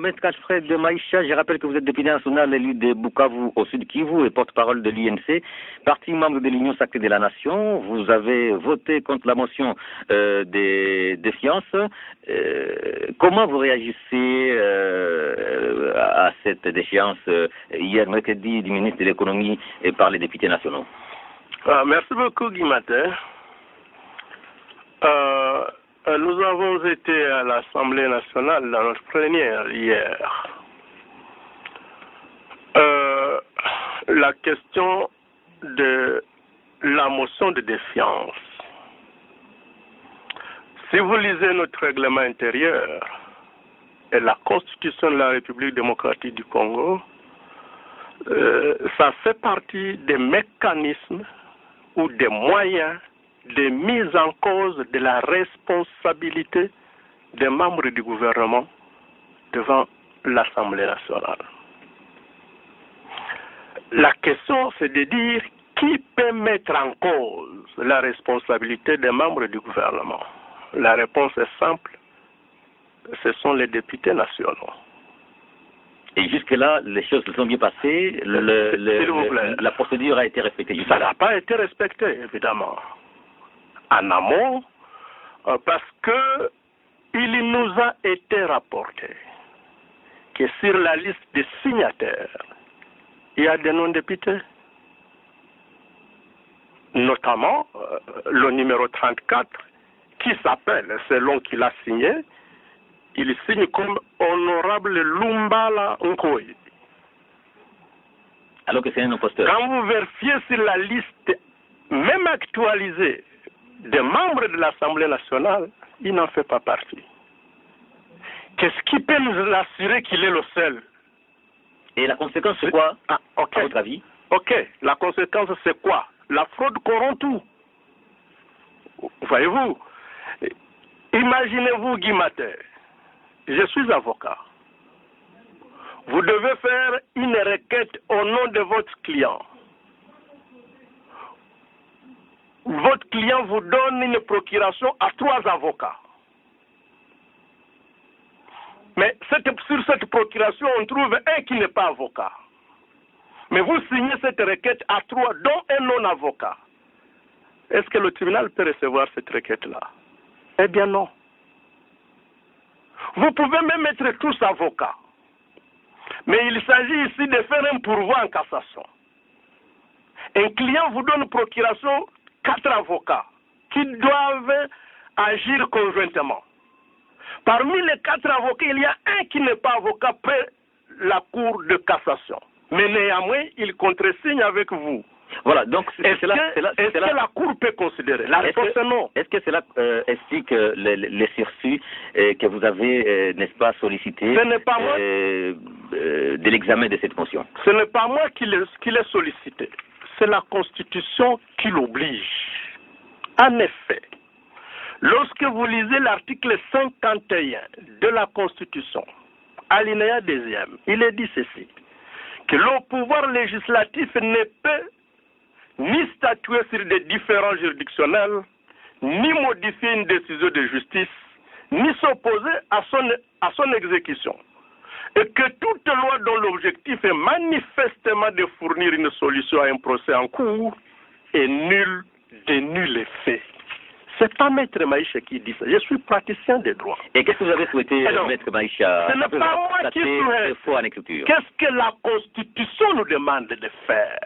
Maître Alfred de Maïcha, je rappelle que vous êtes député national élu de Bukavu au sud Kivu et porte-parole de l'INC, parti membre de l'Union sacrée de la Nation. Vous avez voté contre la motion des défiances. Comment vous réagissez à cette défiance hier mercredi du ministre de l'économie et par les députés nationaux? Merci beaucoup, Guy Matin. Nous avons été à l'Assemblée nationale dans notre plénière hier. La question de la motion de défiance. Si vous lisez notre règlement intérieur et la Constitution de la République démocratique du Congo, ça fait partie des mécanismes ou des moyens de mise en cause de la responsabilité des membres du gouvernement devant l'Assemblée nationale. La question, c'est de dire qui peut mettre en cause la responsabilité des membres du gouvernement. La réponse est simple, ce sont les députés nationaux. Et jusque-là, les choses se sont bien passées, la procédure a été respectée. Ça n'a pas été respecté, évidemment. En amont, parce que il nous a été rapporté que sur la liste des signataires, il y a des non-députés. Notamment le numéro 34, qui s'appelle, selon qu'il a signé, il signe comme Honorable Lumbala Nkoyi. Alors que c'est un imposteur. Quand vous vérifiez sur la liste, même actualisée, des membres de l'Assemblée nationale, il n'en fait pas partie. Qu'est-ce qui peut nous assurer qu'il est le seul? Et la conséquence, c'est quoi, à votre avis? Ok, la conséquence, c'est quoi? La fraude corrompt tout. Voyez-vous, imaginez-vous, Guy Matin, je suis avocat. Vous devez faire une requête au nom de votre client. Votre client vous donne une procuration à 3 avocats. Mais sur cette procuration, on trouve un qui n'est pas avocat. Mais vous signez cette requête à 3, dont un non-avocat. Est-ce que le tribunal peut recevoir cette requête-là? Eh bien non. Vous pouvez même être tous avocats. Mais il s'agit ici de faire un pourvoi en cassation. Un client vous donne procuration 4 avocats qui doivent agir conjointement. Parmi les 4 avocats, il y a un qui n'est pas avocat près la cour de cassation. Mais néanmoins, il contresigne avec vous. Voilà, donc est-ce que la cour peut considérer? La réponse est non. Est-ce que cela explique les sursis que vous avez, n'est-ce pas, sollicité de l'examen de cette motion? Ce n'est pas moi qui l'ai sollicité. C'est la Constitution qui l'oblige. En effet, lorsque vous lisez l'article 51 de la Constitution, alinéa 2e, il est dit ceci, que le pouvoir législatif ne peut ni statuer sur des différends juridictionnels, ni modifier une décision de justice, ni s'opposer à son exécution. Et que toute loi dont l'objectif est manifestement de fournir une solution à un procès en cours est nulle de nul effet. C'est pas Maître Maïcha qui dit ça. Je suis praticien des droits. Et qu'est-ce que vous avez souhaité, Maître Maïcha? Ce n'est pas moi qui souhaite. Qu'est-ce que la Constitution nous demande de faire?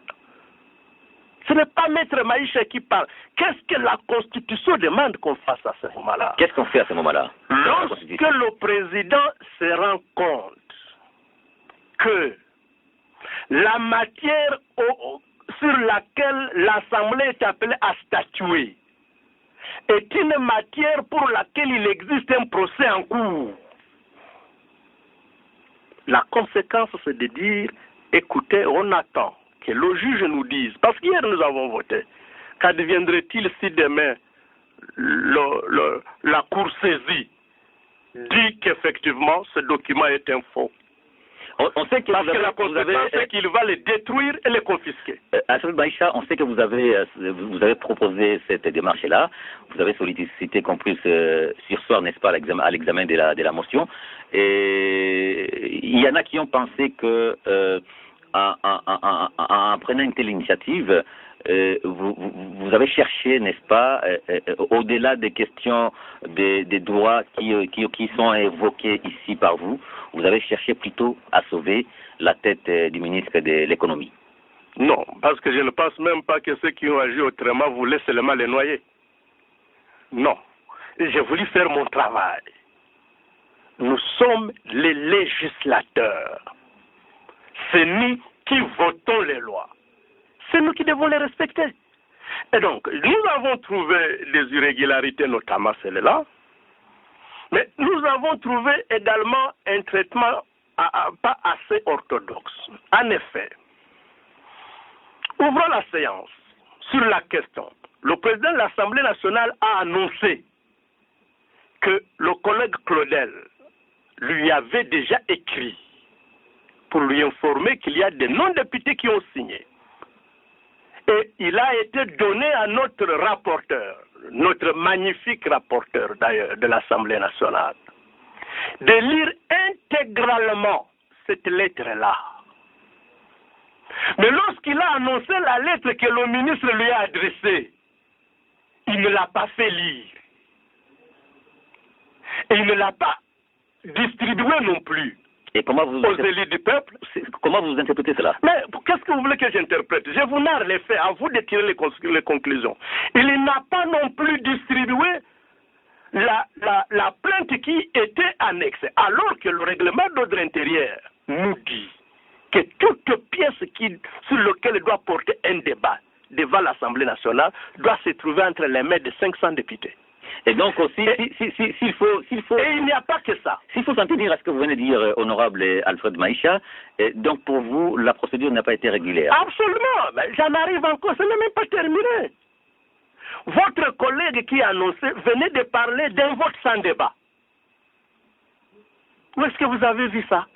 Ce n'est pas Maître Maïcha qui parle. Qu'est-ce que la Constitution demande qu'on fasse à ce moment-là? Qu'est-ce qu'on fait à ce moment-là? Lorsque le président se rend compte que la matière sur laquelle l'Assemblée est appelée à statuer est une matière pour laquelle il existe un procès en cours. La conséquence, c'est de dire, écoutez, on attend que le juge nous dise, parce qu'hier nous avons voté, qu'adviendrait-il si demain la Cour saisie dit qu'effectivement ce document est un faux? On sait que parce que la conséquence, c'est qu'il va les détruire et les confisquer. Alfred Maïcha, on sait que vous avez proposé cette démarche-là. Vous avez sollicité qu'on puisse surseoir, n'est-ce pas, à l'examen de la motion. Et il y en a qui ont pensé que en prenant une telle initiative, vous avez cherché, n'est-ce pas, au-delà des questions des droits qui sont évoqués ici par vous, vous avez cherché plutôt à sauver la tête du ministre de l'économie. Non, parce que je ne pense même pas que ceux qui ont agi autrement voulaient seulement les noyer. Non, j'ai voulu faire mon travail. Nous sommes les législateurs. C'est nous qui votons les lois. C'est nous qui devons les respecter. Et donc, nous avons trouvé des irrégularités, notamment celle-là, mais nous avons trouvé également un traitement pas assez orthodoxe. En effet, ouvrons la séance sur la question. Le président de l'Assemblée nationale a annoncé que le collègue Claudel lui avait déjà écrit pour lui informer qu'il y a des non-députés qui ont signé. Et il a été donné à notre rapporteur, notre magnifique rapporteur d'ailleurs de l'Assemblée nationale, de lire intégralement cette lettre-là. Mais lorsqu'il a annoncé la lettre que le ministre lui a adressée, il ne l'a pas fait lire. Et il ne l'a pas distribué non plus. Et comment vous aux élus du peuple. Comment vous interprétez cela? Mais qu'est-ce que vous voulez que j'interprète? Je vous narre les faits, à vous de tirer les conclusions. Il n'a pas non plus distribué la plainte qui était annexée, alors que le règlement d'ordre intérieur nous dit que toute pièce sur laquelle doit porter un débat devant l'Assemblée nationale doit se trouver entre les mains de 500 députés. Et donc aussi, s'il faut... Et il n'y a pas que ça. S'il faut s'en tenir à ce que vous venez de dire, honorable Alfred Maïcha, donc pour vous, la procédure n'a pas été régulière. Absolument. Mais j'en arrive encore, ce n'est même pas terminé. Votre collègue qui a annoncé venait de parler d'un vote sans débat. Où est-ce que vous avez vu ça?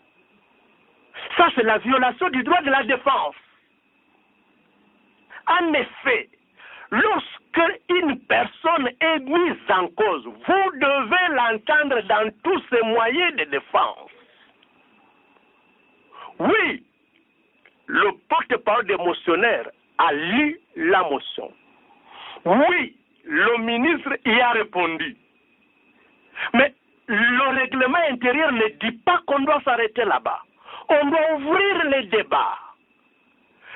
Ça, c'est la violation du droit de la défense. En effet, lorsque une personne est mise en cause, vous devez l'entendre dans tous ses moyens de défense. Oui, le porte-parole des motionnaires a lu la motion. Oui, le ministre y a répondu. Mais le règlement intérieur ne dit pas qu'on doit s'arrêter là-bas. On doit ouvrir les débats.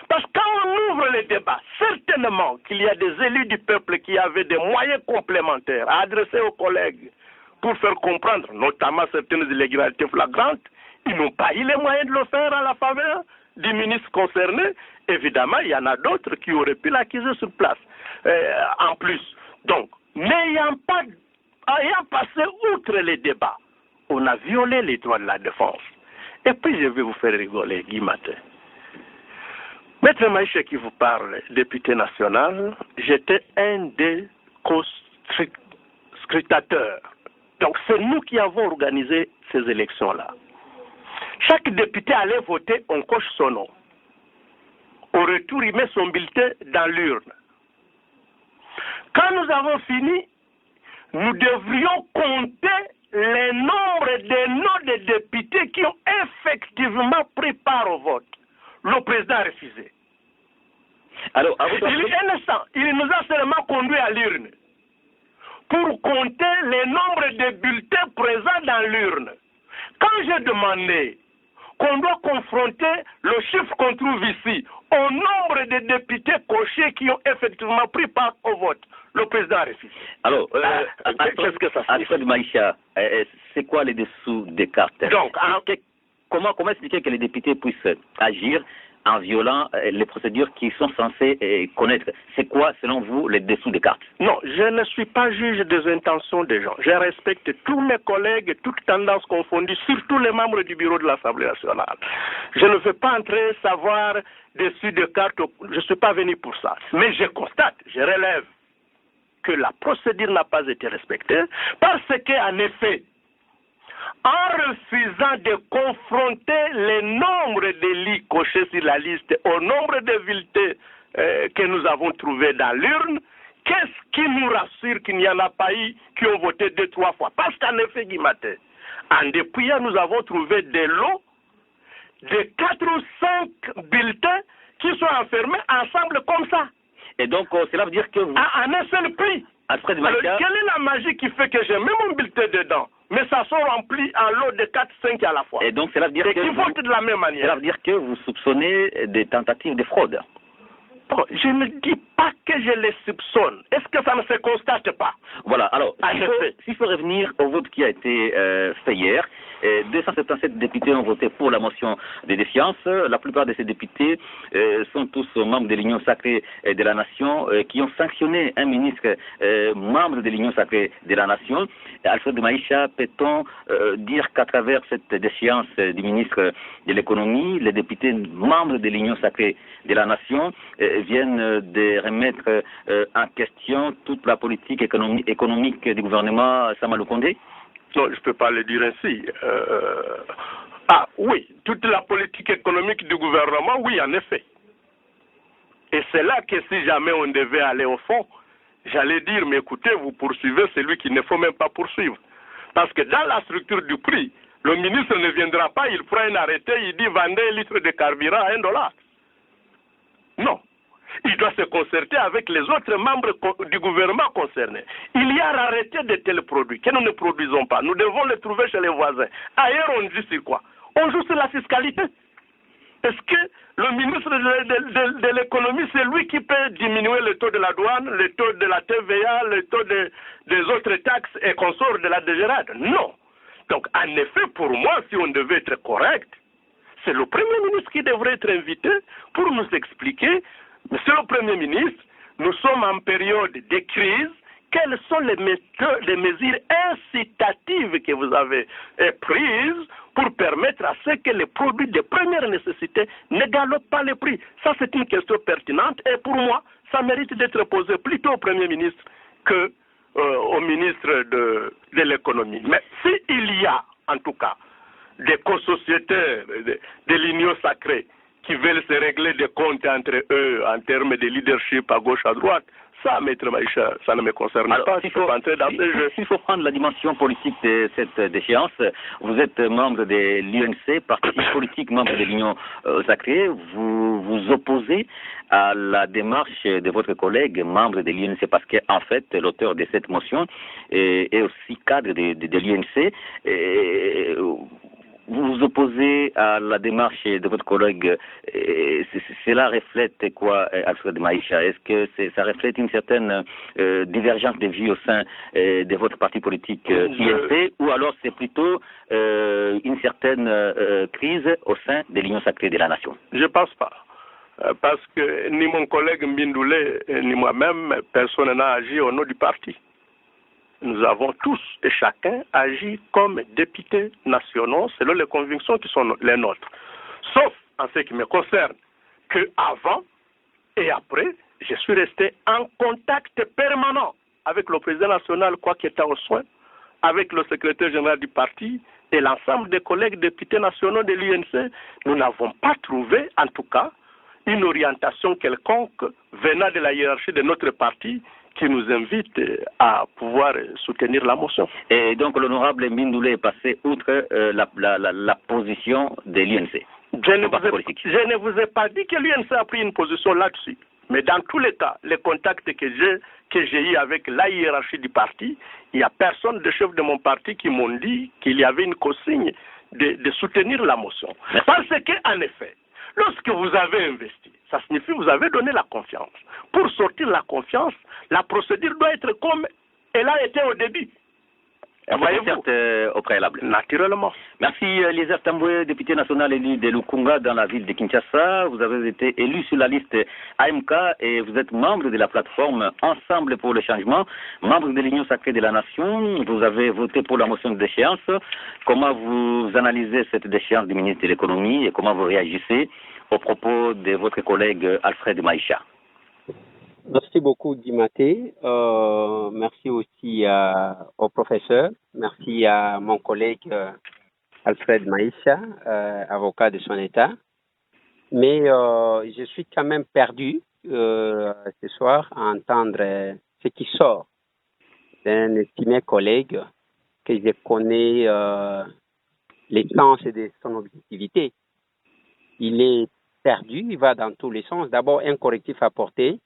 Parce que quand on ouvre les débats, certainement qu'il y a des élus du peuple qui avaient des moyens complémentaires à adresser aux collègues pour faire comprendre, notamment certaines illégalités flagrantes. Ils n'ont pas eu les moyens de le faire à la faveur du ministre concerné. Évidemment, il y en a d'autres qui auraient pu l'accuser sur place. En plus, donc, ayant passé outre les débats, on a violé les droits de la défense. Et puis, je vais vous faire rigoler, Guy Matin. Maître Maïcha qui vous parle, député national, j'étais un des co-scrutateurs. Donc, c'est nous qui avons organisé ces élections-là. Chaque député allait voter, on coche son nom. Au retour, il met son bulletin dans l'urne. Quand nous avons fini, nous devrions compter les nombres des noms des députés qui ont effectivement pris part au vote. Le président a refusé. Alors, il nous a seulement conduit à l'urne pour compter les nombres de bulletins présents dans l'urne. Quand j'ai demandé qu'on doit confronter le chiffre qu'on trouve ici au nombre de députés cochés qui ont effectivement pris part au vote, le président a refusé. Alors, qu'est-ce que ça signifie? Alfred Maïcha, c'est quoi les dessous des cartes? Donc, comment expliquer que les députés puissent agir en violant les procédures qu'ils sont censés connaître? C'est quoi, selon vous, les dessous des cartes? Non, je ne suis pas juge des intentions des gens. Je respecte tous mes collègues, toutes tendances confondues, surtout les membres du bureau de l'Assemblée nationale. Je ne veux pas entrer savoir dessus de cartes. Je ne suis pas venu pour ça. Mais je constate, je relève que la procédure n'a pas été respectée parce qu'en effet, en refusant de confronter le nombre de lits cochés sur la liste au nombre de bulletins que nous avons trouvés dans l'urne, qu'est-ce qui nous rassure qu'il n'y en a pas eu qui ont voté 2-3 fois? Parce qu'en effet, Guimaté, en dépouillant, nous avons trouvé des lots de 4 ou 5 bulletins qui sont enfermés ensemble comme ça. Et donc, cela veut dire que vous... En un seul prix. Alors, quelle est la magie qui fait que j'ai même mon bulletin dedans, mais ça sont remplis en lot de 4-5 à la fois? Et donc, cela veut dire que... qui votent de la même manière. Cela veut dire que vous soupçonnez des tentatives de fraude? Bon, je ne dis pas que je les soupçonne. Est-ce que ça ne se constate pas? Voilà, alors, s'il faut revenir au vote qui a été fait hier, 277 députés ont voté pour la motion de défiance. La plupart de ces députés sont tous membres de l'Union sacrée de la Nation qui ont sanctionné un ministre membre de l'Union sacrée de la Nation. Alfred Maïcha, peut-on dire qu'à travers cette défiance du ministre de l'économie, les députés membres de l'Union sacrée de la Nation viennent de remettre en question toute la politique économique du gouvernement Sama Lukonde? Non, je ne peux pas le dire ainsi. Ah oui, toute la politique économique du gouvernement, oui, en effet. Et c'est là que si jamais on devait aller au fond, j'allais dire, mais écoutez, vous poursuivez celui qu'il ne faut même pas poursuivre. Parce que dans la structure du prix, le ministre ne viendra pas, il prend un arrêté, il dit vendez 1 litre de carburant à $1. Non. Il doit se concerter avec les autres membres du gouvernement concernés. Il y a arrêté de tels produits que nous ne produisons pas. Nous devons les trouver chez les voisins. Ailleurs, on dit sur quoi? On joue sur la fiscalité. Est-ce que le ministre de l'économie, c'est lui qui peut diminuer le taux de la douane, le taux de la TVA, le taux des autres taxes et consorts de la DGRAD? Non. Donc, en effet, pour moi, si on devait être correct, c'est le Premier ministre qui devrait être invité pour nous expliquer: Monsieur le Premier ministre, nous sommes en période de crise. Quelles sont les mesures incitatives que vous avez prises pour permettre à ce que les produits de première nécessité ne galopent pas les prix? Ça, c'est une question pertinente et pour moi, ça mérite d'être posé plutôt au Premier ministre que au ministre de l'économie. Mais s'il y a, en tout cas, des co-sociétaires de l'Union sacrée qui veulent se régler des comptes entre eux en termes de leadership à gauche, à droite, ça, Maître Maïcha, ça ne me concerne pas. S'il faut prendre la dimension politique de cette déchéance, vous êtes membre de l'UNC, parti politique membre de l'Union sacrée, vous vous opposez à la démarche de votre collègue membre de l'UNC parce qu'en fait, l'auteur de cette motion est aussi cadre de l'UNC. Vous vous opposez à la démarche de votre collègue. Cela reflète quoi, Alfred Maïcha? Est-ce que ça reflète une certaine divergence de vue au sein de votre parti politique INC, ou alors c'est plutôt une certaine crise au sein de l'Union sacrée de la Nation? Je ne pense pas. Parce que ni mon collègue Mbindoulé, ni moi-même, personne n'a agi au nom du parti. Nous avons tous et chacun agi comme députés nationaux selon les convictions qui sont les nôtres. Sauf en ce qui me concerne, qu'avant et après, je suis resté en contact permanent avec le président national, quoi qu'il était au soin, avec le secrétaire général du parti et l'ensemble des collègues députés nationaux de l'UNC. Nous n'avons pas trouvé, en tout cas, une orientation quelconque venant de la hiérarchie de notre parti qui nous invite à pouvoir soutenir la motion. Et donc l'honorable Mbindoulé est passé outre la position de l'UNC. Je ne vous ai pas dit que l'UNC a pris une position là-dessus. Mais dans tous les cas, les contacts que j'ai eus avec la hiérarchie du parti, il n'y a personne de chef de mon parti qui m'ont dit qu'il y avait une consigne de soutenir la motion. Parce qu'en effet, lorsque vous avez investi, ça signifie que vous avez donné la confiance. Pour sortir la confiance, la procédure doit être comme elle a été au début. Certes, au préalable. Naturellement. Merci, Eliezer Tamboué, député national élu de Lukunga dans la ville de Kinshasa. Vous avez été élu sur la liste AMK et vous êtes membre de la plateforme Ensemble pour le changement, membre de l'Union sacrée de la Nation. Vous avez voté pour la motion de déchéance. Comment vous analysez cette déchéance du ministre de l'économie et comment vous réagissez aux propos de votre collègue Alfred Maïcha? Merci beaucoup, Dimaté. Merci aussi au professeur. Merci à mon collègue Alfred Maïcha, avocat de son État. Mais je suis quand même perdu ce soir à entendre ce qui sort d'un estimé collègue que je connais l'essence de son objectivité. Il est perdu, il va dans tous les sens. D'abord, un correctif à porter.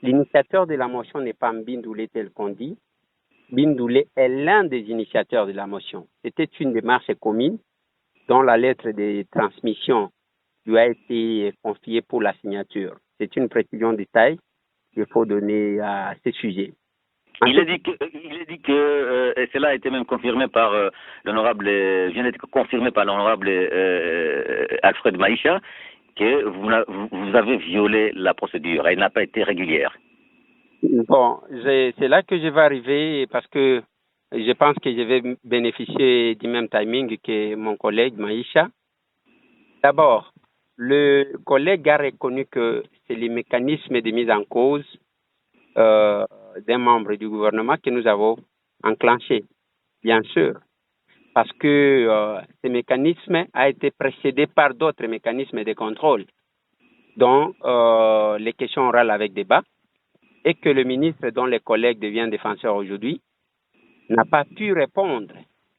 L'initiateur de la motion n'est pas Mbindoulé tel qu'on dit. Mbindoulé est l'un des initiateurs de la motion. C'était une démarche commune dont la lettre de transmission lui a été confiée pour la signature. C'est une précision de taille qu'il faut donner à ce sujet. Il a dit que et cela a été même confirmé par l'honorable, vient d'être confirmé par l'honorable Alfred Maïcha, que vous avez violé la procédure. Elle n'a pas été régulière. Bon, c'est là que je vais arriver parce que je pense que je vais bénéficier du même timing que mon collègue Maïcha. D'abord, le collègue a reconnu que c'est les mécanismes de mise en cause d'un membre du gouvernement que nous avons enclenché, bien sûr, parce que ce mécanisme a été précédé par d'autres mécanismes de contrôle, dont les questions orales avec débat, et que le ministre dont les collègues deviennent défenseurs aujourd'hui n'a pas pu répondre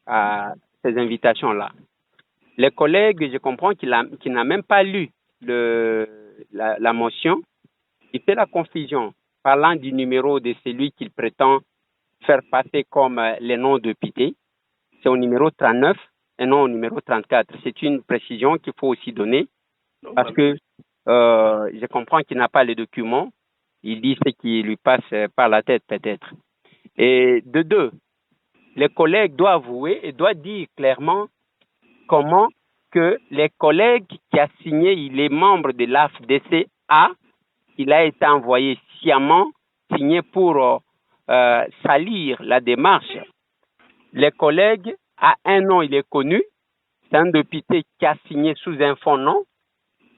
à ces invitations-là. Les collègues, je comprends qu'il n'a même pas lu la motion. Il fait la confusion parlant du numéro de celui qu'il prétend faire passer comme le nom de Pité. C'est au numéro 39 et non au numéro 34. C'est une précision qu'il faut aussi donner parce que je comprends qu'il n'a pas les documents. Il dit ce qui lui passe par la tête peut-être. Et de deux, les collègues doivent avouer et doivent dire clairement comment que les collègues qui a signé, il est membre de l'AFDC il a été envoyé sciemment, signé pour salir la démarche. Les collègues, à un nom, il est connu, c'est un député qui a signé sous un faux nom,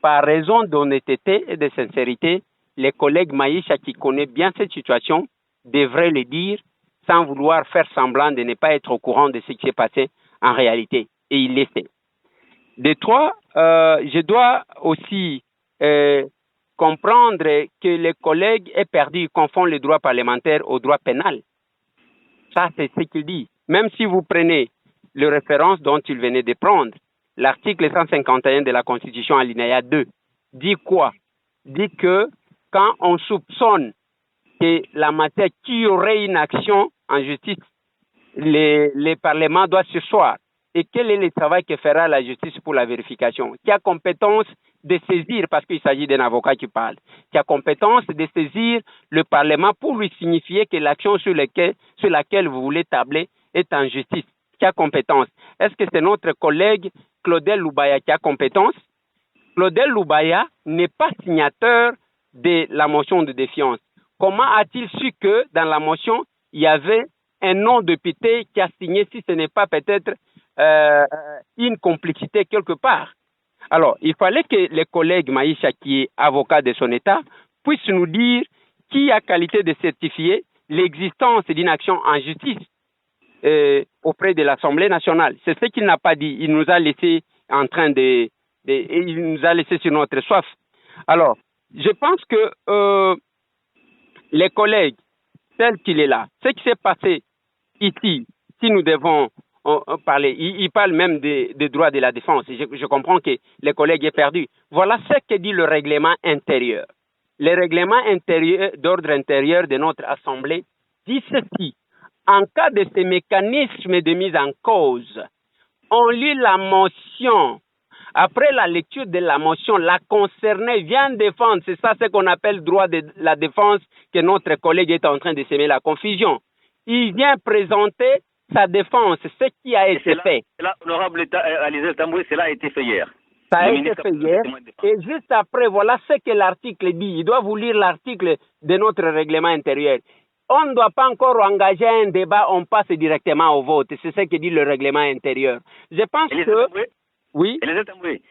par raison d'honnêteté et de sincérité. Les collègues Maïcha qui connaissent bien cette situation devraient le dire sans vouloir faire semblant de ne pas être au courant de ce qui s'est passé en réalité. Et il l'est fait. De trois, je dois aussi comprendre que les collègues aient perdu, confondent le droit parlementaire au droit pénal. Ça, c'est ce qu'il dit. Même si vous prenez les références dont il venait de prendre, l'article 151 de la Constitution, alinéa 2, dit quoi? Dit que quand on soupçonne que la matière qui aurait une action en justice, les parlements doivent se soir. Et quel est le travail que fera la justice pour la vérification? Qui a compétence de saisir, parce qu'il s'agit d'un avocat qui parle, qui a compétence de saisir le Parlement pour lui signifier que l'action sur laquelle vous voulez tabler est en justice. Qui a compétence? Est-ce que c'est notre collègue Claudel Loubaya qui a compétence? Claudel Loubaya n'est pas signateur de la motion de défiance. Comment a-t-il su que dans la motion, il y avait un nom de Pité qui a signé, si ce n'est pas peut-être une complicité quelque part? Alors, il fallait que les collègues Maïcha, qui est avocat de son État, puissent nous dire qui a qualité de certifier l'existence d'une action en justice auprès de l'Assemblée nationale. C'est ce qu'il n'a pas dit. Il nous a laissé il nous a laissé sur notre soif. Alors, je pense que les collègues, tel qu'il est là, ce qui s'est passé ici, si nous devons parler, il parle même des droits de la défense. Je comprends que les collègues aient perdu. Voilà ce que dit le règlement intérieur. Le règlement d'ordre intérieur de notre Assemblée dit ceci. En cas de ces mécanismes de mise en cause, on lit la motion. Après la lecture de la motion, la concernée vient défendre. C'est ça ce qu'on appelle droit de la défense, que notre collègue est en train de semer la confusion. Il vient présenter sa défense, ce qui a été fait. Là, honorable Alizé Tamboué, cela a été fait hier. Ça a été fait hier. Et juste après, voilà ce que l'article dit. Il doit vous lire l'article de notre règlement intérieur. On ne doit pas encore engager un débat, on passe directement au vote. C'est ce que dit le règlement intérieur. Je pense que... Oui. Alizé Tamboué,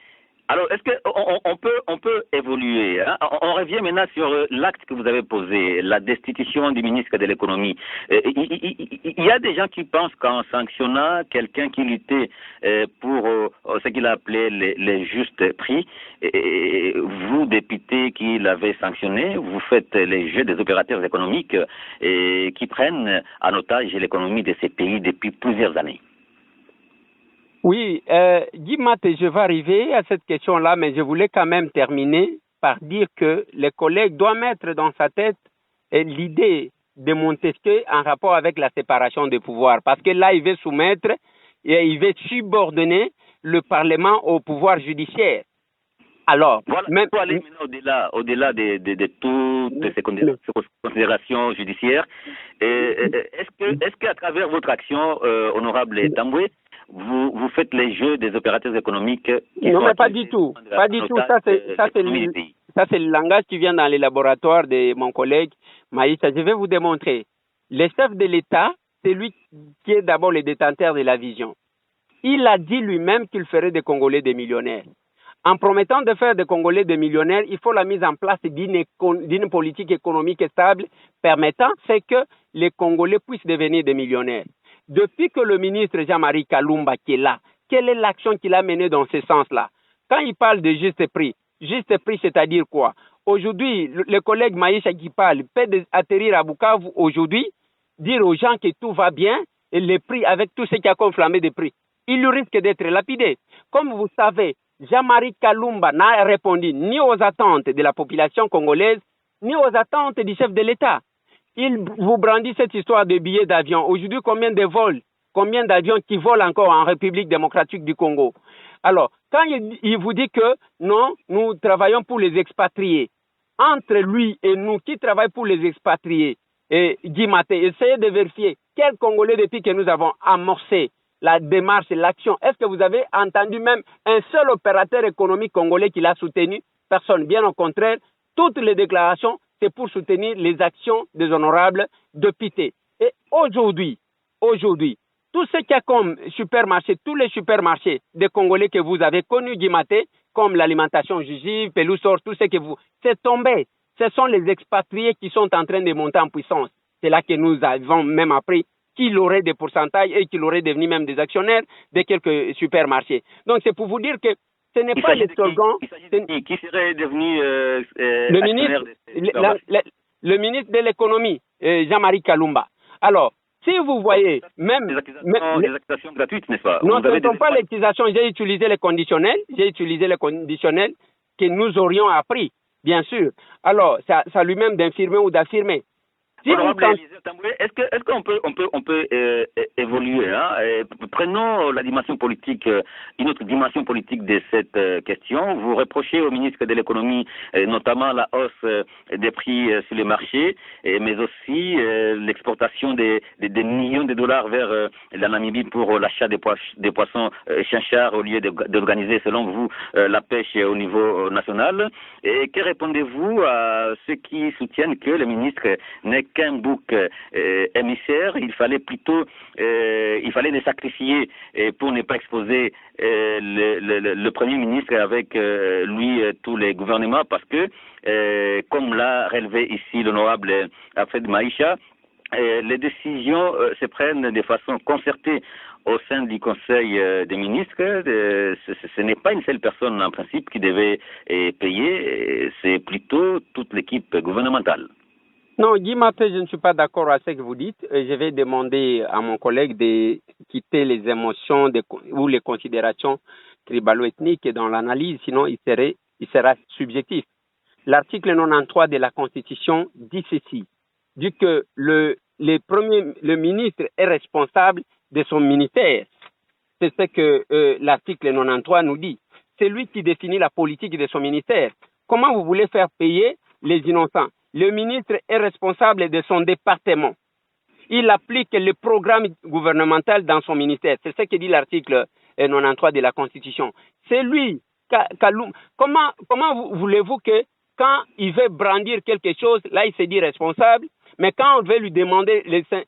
Alors, est-ce qu'on peut évoluer, hein? On revient maintenant sur l'acte que vous avez posé, la destitution du ministre de l'économie. Il y a des gens qui pensent qu'en sanctionnant quelqu'un qui luttait pour ce qu'il a appelé les justes prix, vous, député qui l'avez sanctionné, vous faites les jeux des opérateurs économiques qui prennent en otage l'économie de ces pays depuis plusieurs années. Oui, Guy Maté, je vais arriver à cette question-là, mais je voulais quand même terminer par dire que les collègues doivent mettre dans sa tête l'idée de Montesquieu en rapport avec la séparation des pouvoirs. Parce que là, il veut soumettre et il veut subordonner le Parlement au pouvoir judiciaire. Alors, voilà, il faut aller maintenant au-delà de toutes ces considérations judiciaires. Est-ce qu'à travers votre action, honorable Tamboué, vous faites les jeux des opérateurs économiques non, mais pas du tout. Pas du tout. Ça, c'est le langage qui vient dans les laboratoires de mon collègue Maïssa. Je vais vous démontrer. Le chef de l'État, c'est lui qui est d'abord le détenteur de la vision. Il a dit lui-même qu'il ferait des Congolais des millionnaires. En promettant de faire des Congolais des millionnaires, il faut la mise en place d'une politique économique stable permettant que les Congolais puissent devenir des millionnaires. Depuis que le ministre Jean-Marie Kalumba qui est là, quelle est l'action qu'il a menée dans ce sens-là? Quand il parle de juste prix, c'est-à-dire quoi? Aujourd'hui, le collègue Maïcha qui parle peut atterrir à Bukavu aujourd'hui, dire aux gens que tout va bien et les prix avec tout ce qui a conflammé des prix. Il risque d'être lapidé. Comme vous savez, Jean-Marie Kalumba n'a répondu ni aux attentes de la population congolaise, ni aux attentes du chef de l'État. Il vous brandit cette histoire de billets d'avion. Aujourd'hui, combien d'avions qui volent encore en République démocratique du Congo? Alors, quand il vous dit que non, nous travaillons pour les expatriés, entre lui et nous qui travaillons pour les expatriés, et Guy Maté, essayez de vérifier quels Congolais depuis que nous avons amorcé la démarche et l'action. Est-ce que vous avez entendu même un seul opérateur économique congolais qui l'a soutenu? Personne. Bien au contraire, toutes les déclarations, c'est pour soutenir les actions des honorables députés. Et aujourd'hui, tout ce qu'il y a comme supermarché, tous les supermarchés des Congolais que vous avez connus, Guy Maté, comme l'alimentation Jugive, Pelousor, tout ce que c'est tombé. Ce sont les expatriés qui sont en train de monter en puissance. C'est là que nous avons même appris qu'il aurait des pourcentages et qu'il aurait devenu même des actionnaires de quelques supermarchés. Donc c'est pour vous dire que ce n'est pas les slogans. Qui serait devenu le ministre de l'économie, Jean-Marie Kalumba. Alors, si vous voyez, même des accusations gratuites, n'est-ce pas? Non, ce ne sont pas les accusations. J'ai utilisé les conditionnels que nous aurions appris, bien sûr. Alors, ça lui-même d'infirmer ou d'affirmer. Est-ce qu'on peut évoluer, hein? Prenons la dimension politique, une autre dimension politique de cette question. Vous reprochez au ministre de l'économie notamment la hausse des prix sur les marchés, mais aussi l'exportation des millions de dollars vers la Namibie pour l'achat des poissons chinchards au lieu d'organiser, selon vous, la pêche au niveau national. Et que répondez-vous à ceux qui soutiennent que le ministre n'est qu'un bouc émissaire? Il fallait les sacrifier pour ne pas exposer le Premier ministre avec lui tous les gouvernements, parce que comme l'a relevé ici l'honorable Alfred Maïcha, les décisions se prennent de façon concertée au sein du Conseil des ministres. Ce n'est pas une seule personne en principe qui devait payer, c'est plutôt toute l'équipe gouvernementale. Non, Guy Maté, je ne suis pas d'accord avec ce que vous dites. Je vais demander à mon collègue de quitter les émotions ou les considérations tribalo-ethniques dans l'analyse, sinon il sera subjectif. L'article 93 de la Constitution dit ceci, dit que le ministre est responsable de son ministère. C'est ce que l'article 93 nous dit. C'est lui qui définit la politique de son ministère. Comment vous voulez faire payer les innocents? Le ministre est responsable de son département. Il applique le programme gouvernemental dans son ministère. C'est ce que dit l'article 93 de la Constitution. C'est lui. Comment voulez-vous que quand il veut brandir quelque chose, là il se dit responsable, mais quand on veut lui demander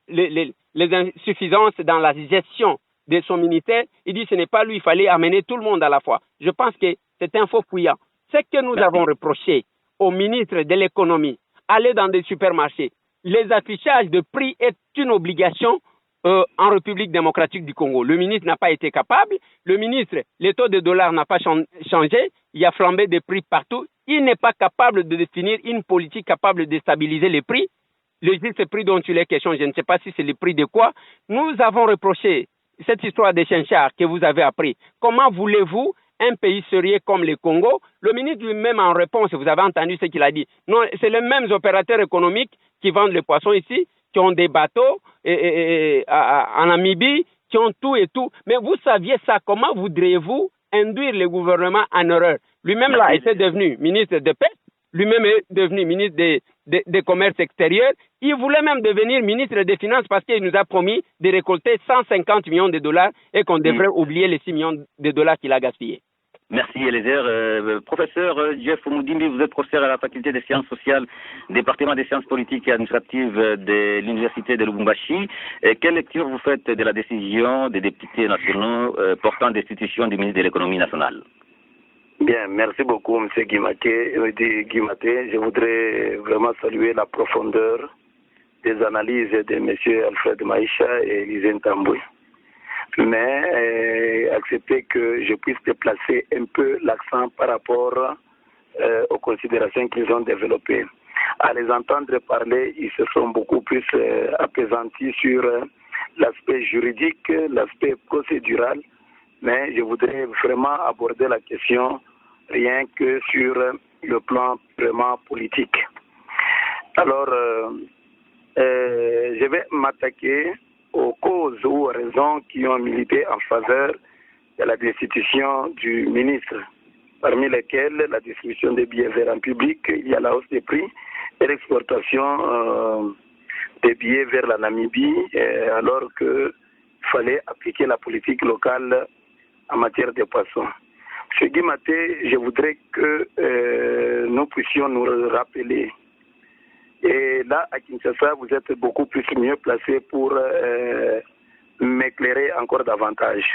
les insuffisances dans la gestion de son ministère, il dit que ce n'est pas lui, il fallait amener tout le monde à la fois. Je pense que C'est un faux fuyant. Ce que nous avons reproché au ministre de l'économie, aller dans des supermarchés, les affichages de prix est une obligation en République démocratique du Congo. Le ministre n'a pas été capable. Le ministre, les taux de dollars n'a pas changé. Il y a flambé des prix partout. Il n'est pas capable de définir une politique capable de stabiliser les prix. Le juste prix dont il est question, je ne sais pas si c'est le prix de quoi. Nous avons reproché cette histoire des chinchards que vous avez appris. Comment voulez-vous un pays sérieux comme le Congo? Le ministre lui-même en réponse, vous avez entendu ce qu'il a dit. Non, c'est les mêmes opérateurs économiques qui vendent les poissons ici, qui ont des bateaux en Namibie, qui ont tout et tout. Mais vous saviez ça, comment voudriez-vous induire le gouvernement en erreur? Lui-même là était devenu ministre de paix, lui-même est devenu ministre des commerces extérieurs. Il voulait même devenir ministre des Finances parce qu'il nous a promis de récolter 150 millions de dollars et qu'on devrait oublier les 6 millions de dollars qu'il a gaspillés. Merci Eliezer. Professeur Jeff Omoudimbi, vous êtes professeur à la faculté des sciences sociales, département des sciences politiques et administratives de l'université de Lubumbashi. Quelle lecture vous faites de la décision des députés nationaux portant destitution du ministre de l'économie nationale? Bien, merci beaucoup M. Guimaté. Je voudrais vraiment saluer la profondeur des analyses de M. Alfred Maïcha et Élisée Ntambwe. Mais accepter que je puisse déplacer un peu l'accent par rapport aux considérations qu'ils ont développées. À les entendre parler, ils se sont beaucoup plus apaisantis sur l'aspect juridique, l'aspect procédural, mais je voudrais vraiment aborder la question rien que sur le plan vraiment politique. Alors, je vais m'attaquer aux causes ou aux raisons qui ont milité en faveur de la destitution du ministre, parmi lesquelles la distribution des billets verts en public, il y a la hausse des prix et l'exportation des billets vers la Namibie, alors qu'il fallait appliquer la politique locale en matière de poissons. M. Guimaté, je voudrais que nous puissions nous rappeler. Et là, à Kinshasa, vous êtes beaucoup plus mieux placé pour m'éclairer encore davantage.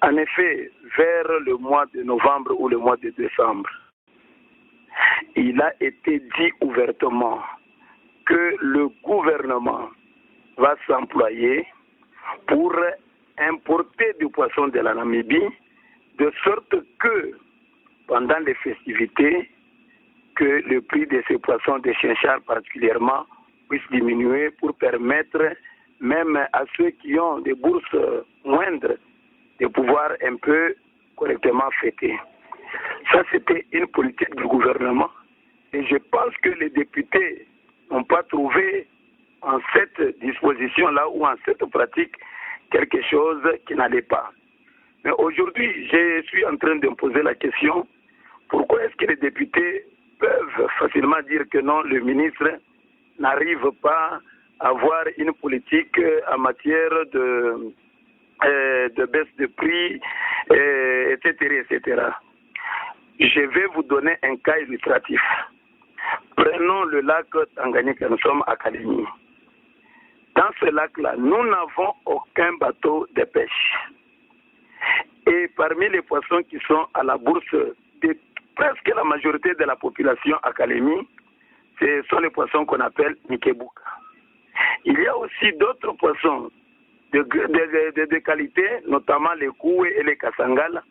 En effet, vers le mois de novembre ou le mois de décembre, il a été dit ouvertement que le gouvernement va s'employer pour importer du poisson de la Namibie, de sorte que pendant les festivités, que le prix de ces poissons de chinchards particulièrement puisse diminuer pour permettre même à ceux qui ont des bourses moindres de pouvoir un peu correctement fêter. Ça, c'était une politique du gouvernement et je pense que les députés n'ont pas trouvé en cette disposition-là ou en cette pratique quelque chose qui n'allait pas. Mais aujourd'hui, je suis en train de me poser la question, pourquoi est-ce que les députés peuvent facilement dire que non, le ministre n'arrive pas à avoir une politique en matière de baisse de prix, etc., etc. Je vais vous donner un cas illustratif. Prenons le lac Tanganyika, nous sommes à Kalemi. Dans ce lac-là, nous n'avons aucun bateau de pêche. Et parmi les poissons qui sont à la bourse de presque la majorité de la population à Kalemi, ce sont les poissons qu'on appelle Mikebuka. Il y a aussi d'autres poissons de qualité, notamment les Koué et les Kasangala.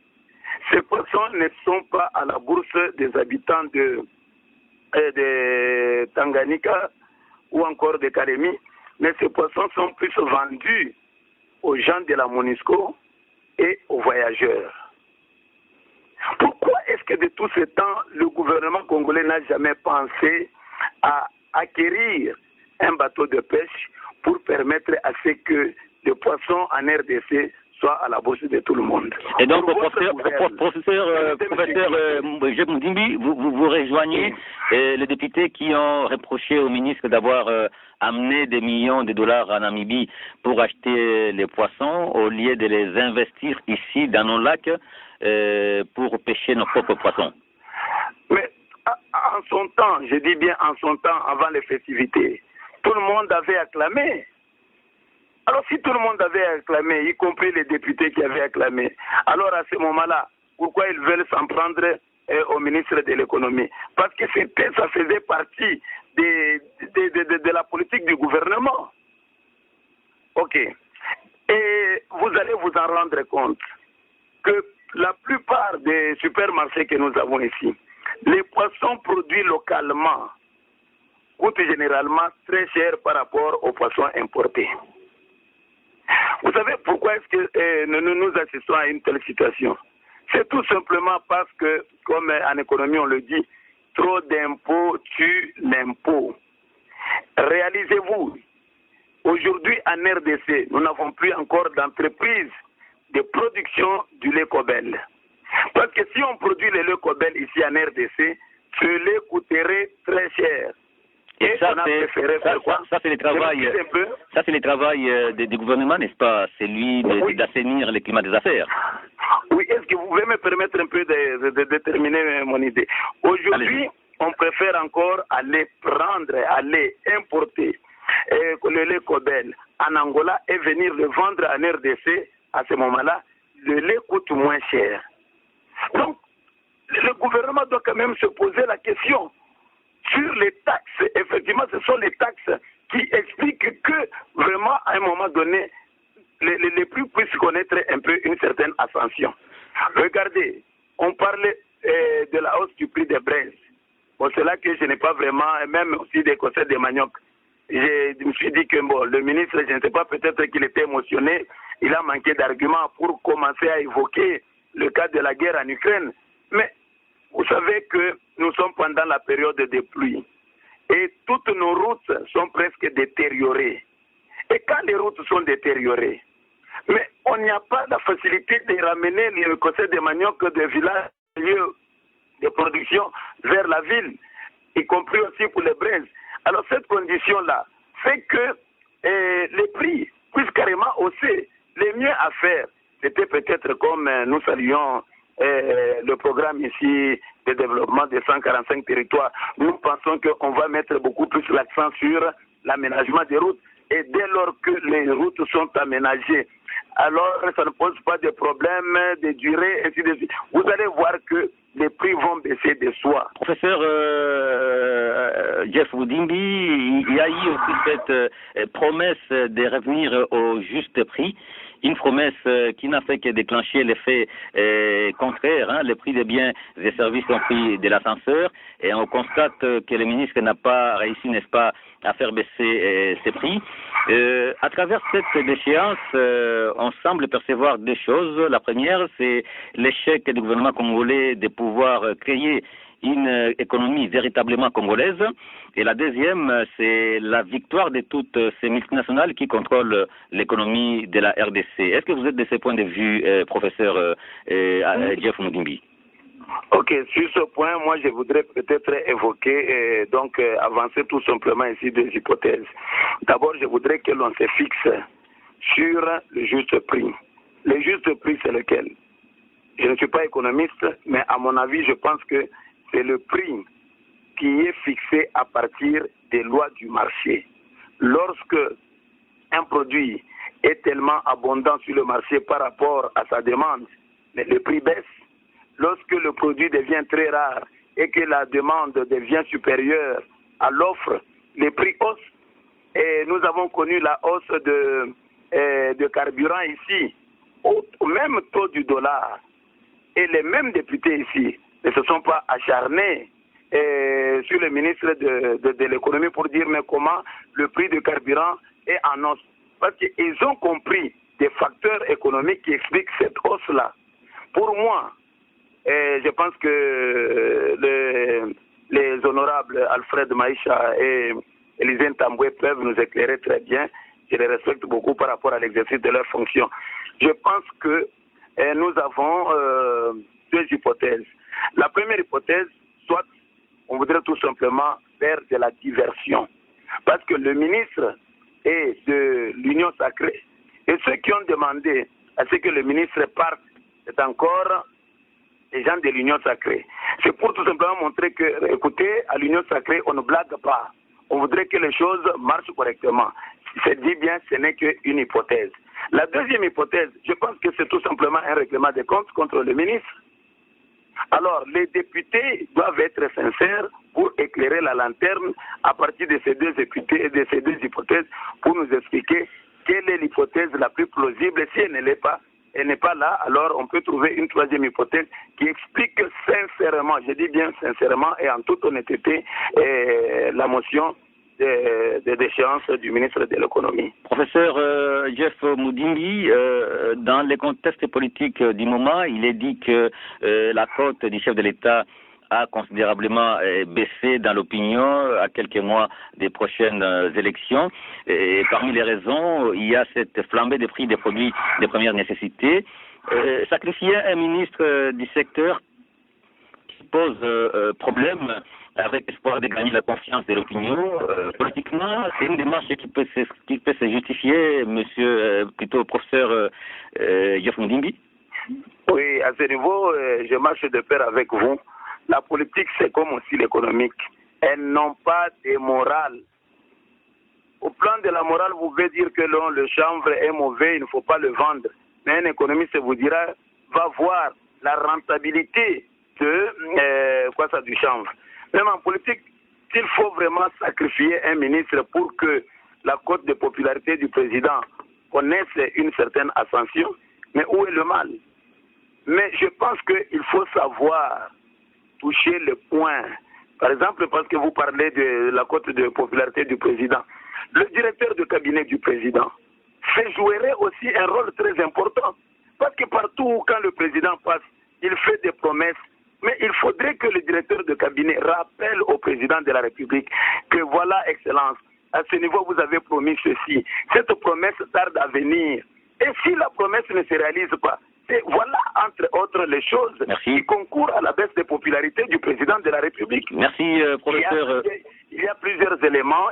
Ces poissons ne sont pas à la bourse des habitants de Tanganyika ou encore de Kalemi, mais ces poissons sont plus vendus aux gens de la MONUSCO et aux voyageurs. Pourquoi est-ce que de tout ce temps, le gouvernement congolais n'a jamais pensé à acquérir un bateau de pêche pour permettre à ce que les poissons en RDC soient à la bourse de tout le monde? Et donc, professeur Moudimbi, vous rejoignez les députés qui ont reproché au ministre d'avoir amené des millions de dollars en Namibie pour acheter les poissons au lieu de les investir ici dans nos lacs pour pêcher nos propres poissons. Mais en son temps, je dis bien en son temps, avant les festivités, tout le monde avait acclamé. Alors si tout le monde avait acclamé, y compris les députés qui avaient acclamé, alors à ce moment-là, pourquoi ils veulent s'en prendre au ministre de l'économie. Parce que ça faisait partie de la politique du gouvernement. Ok. Et vous allez vous en rendre compte que la plupart des supermarchés que nous avons ici, les poissons produits localement coûtent généralement très cher par rapport aux poissons importés. Vous savez pourquoi est-ce que nous assistons à une telle situation? C'est tout simplement parce que, comme en économie on le dit, trop d'impôts tue l'impôt. Réalisez-vous, aujourd'hui en RDC, nous n'avons plus encore d'entreprise de production du lait Cobel. Parce que si on produit le lait Cobel ici en RDC, ce lait coûterait très cher. Et ça, c'est le travail, ça, c'est le travail du gouvernement, n'est-ce pas? C'est lui d'assainir le climat des affaires. Oui, est-ce que vous pouvez me permettre un peu de terminer mon idée? Aujourd'hui, on préfère encore aller importer le lait Cobel en Angola et venir le vendre en RDC. À ce moment-là, le lait coûte moins cher. Donc, le gouvernement doit quand même se poser la question sur les taxes. Effectivement, ce sont les taxes qui expliquent que vraiment, à un moment donné, les prix puissent connaître un peu une certaine ascension. Regardez, on parlait de la hausse du prix des braises. Bon, c'est là que je n'ai pas vraiment, même aussi des conseils de manioc. Je me suis dit que bon, le ministre, je ne sais pas, peut-être qu'il était émotionné, il a manqué d'arguments pour commencer à évoquer le cas de la guerre en Ukraine. Mais vous savez que nous sommes pendant la période des pluies et toutes nos routes sont presque détériorées. Et quand les routes sont détériorées, mais on n'y a pas la facilité de ramener le conseil de manioc des villages, lieux de production vers la ville, y compris aussi pour les braises. Alors cette condition-là fait que les prix puissent carrément hausser. Le mieux à faire, c'était peut-être comme nous saluons le programme ici de développement des 145 territoires. Nous pensons qu'on va mettre beaucoup plus l'accent sur l'aménagement des routes. Et dès lors que les routes sont aménagées, alors ça ne pose pas de problème de durée, ainsi de suite. Vous allez voir que les prix vont baisser de soi. Professeur Jeff Mudimbi, il y a eu aussi cette promesse de revenir au juste prix. Une promesse qui n'a fait que déclencher l'effet contraire. Hein. Les prix des biens et services ont pris de l'ascenseur et on constate que le ministre n'a pas réussi, n'est-ce pas, à faire baisser ces prix. À travers cette déchéance, on semble percevoir deux choses. La première, c'est l'échec du gouvernement congolais de pouvoir créer une économie véritablement congolaise. Et la deuxième, c'est la victoire de toutes ces multinationales qui contrôlent l'économie de la RDC. Est-ce que vous êtes de ce point de vue, professeur Jeff Mudimbi? Ok, sur ce point, moi je voudrais peut-être évoquer, avancer tout simplement ici des hypothèses. D'abord, je voudrais que l'on se fixe sur le juste prix. Le juste prix, c'est lequel? Je ne suis pas économiste, mais à mon avis, je pense que c'est le prix qui est fixé à partir des lois du marché. Lorsque un produit est tellement abondant sur le marché par rapport à sa demande, mais le prix baisse. Lorsque le produit devient très rare et que la demande devient supérieure à l'offre, les prix haussent. Et nous avons connu la hausse de carburant ici, au même taux du dollar. Et les mêmes députés ici ne se sont pas acharnés sur le ministre de l'économie pour dire mais comment le prix du carburant est en hausse. Parce qu'ils ont compris des facteurs économiques qui expliquent cette hausse-là. Pour moi, je pense que les honorables Alfred Maïcha et Élisée Ntambwe peuvent nous éclairer très bien. Je les respecte beaucoup par rapport à l'exercice de leurs fonctions. Je pense que nous avons deux hypothèses. La première hypothèse, soit on voudrait tout simplement faire de la diversion. Parce que le ministre est de l'Union sacrée. Et ceux qui ont demandé à ce que le ministre parte, c'est encore les gens de l'Union sacrée. C'est pour tout simplement montrer que, écoutez, à l'Union sacrée, on ne blague pas. On voudrait que les choses marchent correctement. C'est dit bien, ce n'est qu'une hypothèse. La deuxième hypothèse, je pense que c'est tout simplement un règlement de comptes contre le ministre. Alors, les députés doivent être sincères pour éclairer la lanterne à partir de ces deux hypothèses pour nous expliquer quelle est l'hypothèse la plus plausible. Si elle n'est pas là, alors on peut trouver une troisième hypothèse qui explique sincèrement, je dis bien sincèrement et en toute honnêteté, la motion de déchéance du ministre de l'économie. Professeur Jeff Mudimbi, dans les contextes politiques du moment, il est dit que la cote du chef de l'État a considérablement baissé dans l'opinion à quelques mois des prochaines élections. Et parmi les raisons, il y a cette flambée des prix des produits de première nécessité. Sacrifier un ministre du secteur qui pose problème avec l'espoir de gagner la confiance de l'opinion, politiquement, c'est une démarche qui peut se justifier, plutôt professeur Jeff Mudimbi? Oui, à ce niveau, je marche de pair avec vous. La politique, c'est comme aussi l'économique. Elles n'ont pas de morale. Au plan de la morale, vous pouvez dire que le chanvre est mauvais, il ne faut pas le vendre. Mais un économiste vous dira, va voir la rentabilité du chanvre. Même en politique, s'il faut vraiment sacrifier un ministre pour que la cote de popularité du président connaisse une certaine ascension, mais où est le mal? Mais je pense qu'il faut savoir toucher le point. Par exemple, parce que vous parlez de la cote de popularité du président. Le directeur de cabinet du président jouerait aussi un rôle très important. Parce que partout quand le président passe, il fait des promesses. Mais il faudrait que le directeur de cabinet rappelle au président de la République que voilà, Excellence, à ce niveau, vous avez promis ceci. Cette promesse tarde à venir. Et si la promesse ne se réalise pas, voilà, entre autres, les choses qui concourent à la baisse de popularité du président de la République. Merci, professeur. Il y a plusieurs éléments,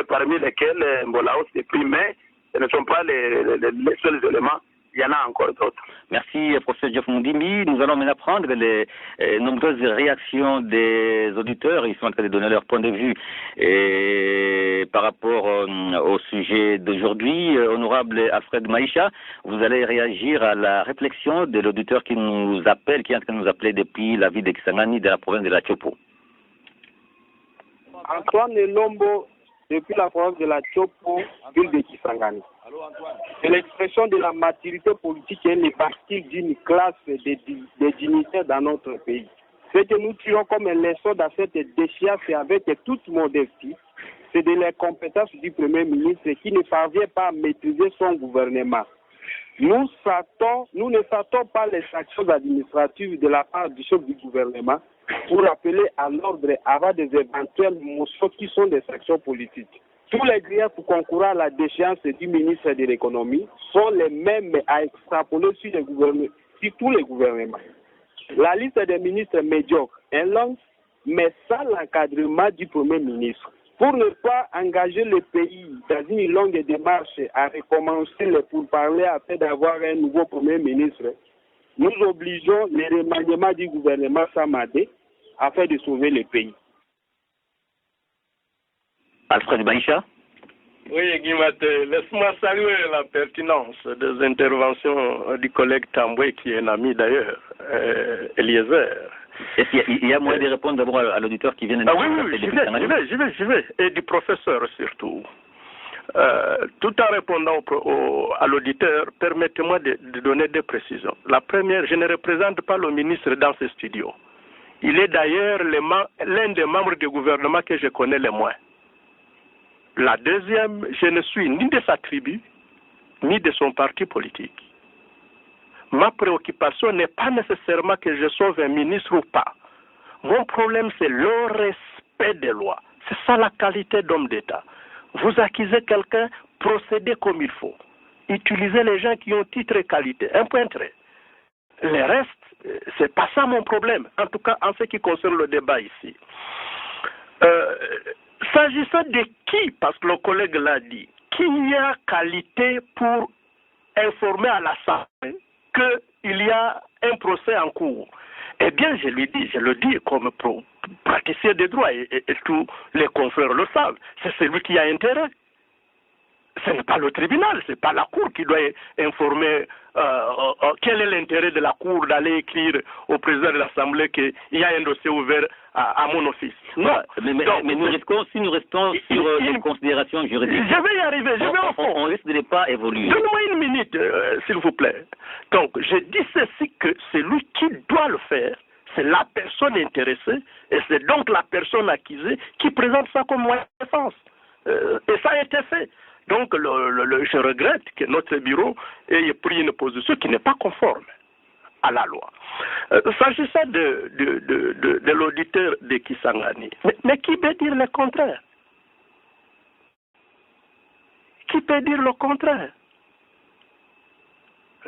parmi lesquels la hausse des prix, mais ce ne sont pas les seuls éléments. Il y en a encore d'autres. Merci, professeur Jeff Mudimbi. Nous allons maintenant prendre les nombreuses réactions des auditeurs. Ils sont en train de donner leur point de vue par rapport au sujet d'aujourd'hui. Honorable Alfred Maïcha, vous allez réagir à la réflexion de l'auditeur qui nous appelle, qui est en train de nous appeler depuis la ville de Kisangani, de la province de la Tchopo. Antoine Lombo, depuis la province de la Tchopo, ville de Kisangani. C'est l'expression de la maturité politique et les pratiques d'une classe de dignitaires dans notre pays. Ce que nous tirons comme leçon dans cette déchéance et avec toute modestie, c'est de la compétence du Premier ministre qui ne parvient pas à maîtriser son gouvernement. Nous ne sortons pas les sanctions administratives de la part du chef du gouvernement pour appeler à l'ordre avant des éventuelles motions qui sont des sanctions politiques. Tous les griefs concourant à la déchéance du ministre de l'économie sont les mêmes à extrapoler sur tous les gouvernements. La liste des ministres médiocres est longue, mais sans l'encadrement du Premier ministre. Pour ne pas engager le pays dans une longue démarche à recommencer les pourparlers afin d'avoir un nouveau Premier ministre, nous obligeons le remaniement du gouvernement Samadé afin de sauver le pays. Alfred Maïcha. Oui, Guimate, laisse-moi saluer la pertinence des interventions du collègue Tamboué, qui est un ami d'ailleurs, Eliezer. Est-ce qu'il y a moyen de répondre d'abord à l'auditeur qui vient de nous oui, j'y vais. Et du professeur surtout. Tout en répondant à l'auditeur, permettez-moi de donner des précisions. La première, je ne représente pas le ministre dans ce studio. Il est d'ailleurs l'un des membres du gouvernement que je connais le moins. La deuxième, je ne suis ni de sa tribu, ni de son parti politique. Ma préoccupation n'est pas nécessairement que je sauve un ministre ou pas. Mon problème, c'est le respect des lois. C'est ça la qualité d'homme d'État. Vous accusez quelqu'un, procédez comme il faut. Utilisez les gens qui ont titre et qualité. Un point trait. Le reste, c'est pas ça mon problème. En tout cas, en ce qui concerne le débat ici. S'agissant de qui, parce que le collègue l'a dit, qui y a qualité pour informer à l'Assemblée qu'il y a un procès en cours, eh bien, je le dis comme praticien des droits, et tous les confrères le savent, c'est celui qui a intérêt. Ce n'est pas le tribunal, ce n'est pas la Cour qui doit informer quel est l'intérêt de la Cour d'aller écrire au président de l'Assemblée qu'il y a un dossier ouvert à mon office. Non. Mais nous restons sur les considérations juridiques. Je vais y arriver, je vais au fond. On risque de ne pas évoluer. Donne-moi une minute, s'il vous plaît. Donc, je dis ceci que c'est lui qui doit le faire. C'est la personne intéressée et c'est donc la personne accusée qui présente ça comme moyen de défense. Et ça a été fait. Donc, je regrette que notre bureau ait pris une position qui n'est pas conforme à la loi. S'agissant de l'auditeur de Kisangani, mais qui peut dire le contraire? Qui peut dire le contraire?